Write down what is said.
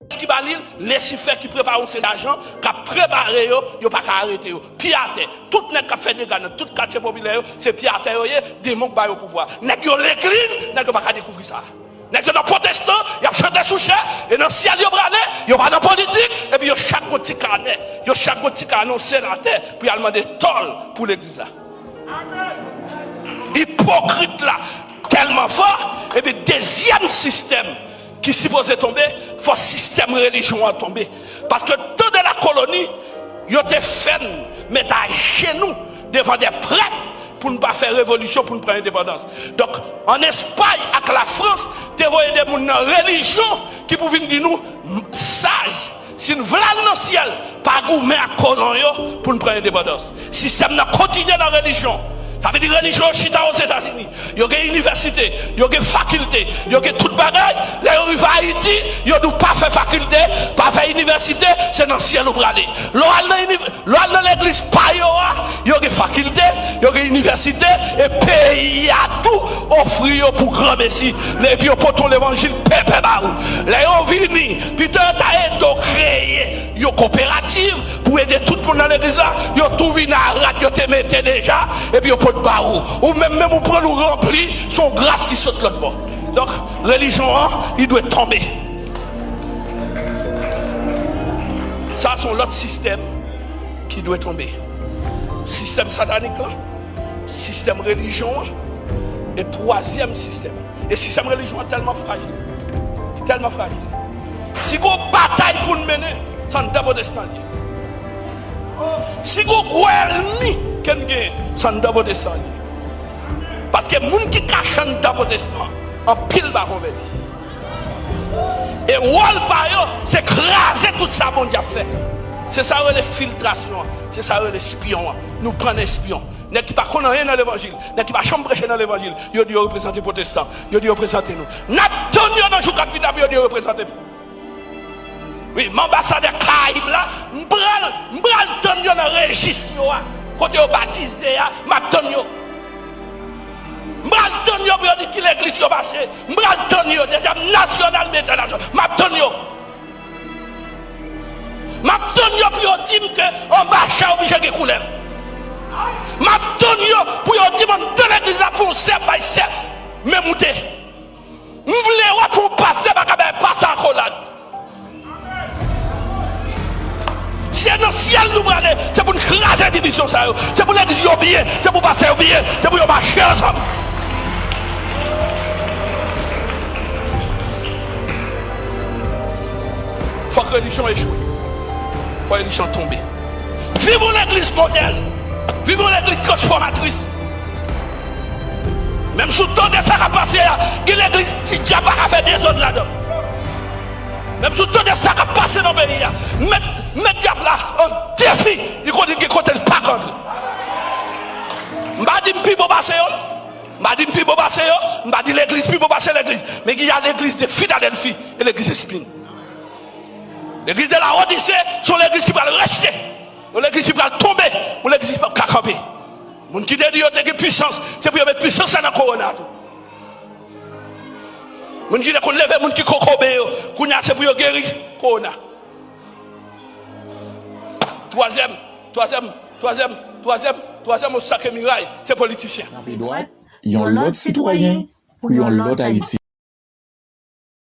qui balil, laissez faire qui prépare ces agents, qui préparé yo pas arrêter yo. Piate, tout nèg qui fait des gars dans tout quartier populaire, c'est piate yo, démon qui ba au pouvoir. Nèg yo l'église, nèg pas découvrir ça. Nèg dans protestant, y a chanté sous cher et dans ciel yo brané, yo pas dans politique et puis yo chaque petit carnet, yo chaque petit annoncé la terre puis il demander tol pour l'église là. Hypocrite là, tellement fort et puis deuxième système qui supposait tomber, faut système religion à tomber. Parce que tout de la colonie, ils ont fait mettre à genoux devant des prêtres pour ne pas faire révolution, pour ne prendre indépendance. Donc, en Espagne, avec la France, ils voyez des gens dans la religion qui pouvaient dire nous, sages. Si nous voulons dans le ciel, pas gourmet à colon pour ne prendre indépendance. Système continue dans la religion. Ça veut dire religion chita aux États-Unis. Il y a une université, il y a une faculté, il y a toute bagaille. Là, on arrive à Haïti, il y a pas fait faculté, pas fait université, c'est dans le ciel où aller. Là, dans l'église, il y a une faculté, il y a une université, et pays a tout offrir pour grand messie. Et puis, pour l'évangile, pépé baou. Là, on vient, puis tu as créé une coopérative pour aider tout le monde dans l'église là. Il y a tout venu à la radio, te mettez déjà, et puis, ou même on prend nous rempli son grâce qui saute l'autre bord. Donc religion il doit tomber. Ça sont l'autre système qui doit tomber. Système satanique là, système religion et troisième système. Et système religion est tellement fragile. Tellement fragile. Si vous bataille pour nous mener, ça ne d'abord descendre. Si vous ennemi ça ne doit pas descendre. Parce que les gens qui cachent ne doivent pas descendre. En pile, va convertir. Et rôle par eux, c'est craser tout ça bon Dieu fait. C'est ça les filtrations, c'est ça les espions. Nous prenons espions. N'est qui pas connaît rien dans l'évangile, n'est qui pas chambre prêcher dans l'évangile. Ils disent représenter protestants, ils disent représenter nous. N'a dans jour 4 vida, ils disent représenter nous. Oui, l'ambassadeur Caraïbe là, m'bral donne dans le registre. Quand vous baptisez, m'attendez. M'bral donne pour dire que l'église est marché. M'bral donne déjà national mais international. M'attendez. M'attendez pour dire que l'ambassade est obligé de couler. M'attendez pour dire que l'église a pour serre par serre. Mais moutez. M'voulez pour passer, passer en collade. C'est dans le ciel nous aller, c'est pour nous craser la division, c'est pour l'église bien, c'est pour passer bien, c'est pour marcher ensemble. Il faut que la religion échoue. Il faut que la religion tombe. Vivons l'église modèle. Vivons l'église transformatrice. Même sous le temps de ça qui a passé, l'église qui n'a pas fait des autres là-dedans. Même sous le temps de ça qui a passé dans le pays, mettre diable là en défi, il connaît que côté pas contre. M'a dit pi bo passer yo, m'a dit pi bo passer yo, m'a dit l'église pi bo passer l'église, mais il y a l'église de Philadelphie et l'église de Spin. L'église de la Odyssée sont l'église qui va le rejeter, l'église qui va tomber, ou l'église qui va camper. Mon qui dit yo te puissance, c'est pour mettre puissance dans corona. Mon qui dit qu'on lève mon qui kokobe yo, qu'on a c'est pour guérir corona. Troisième obstacle muraille, c'est politicien. Ils ont l'autre citoyen, puis ils ont l'autre Haïti.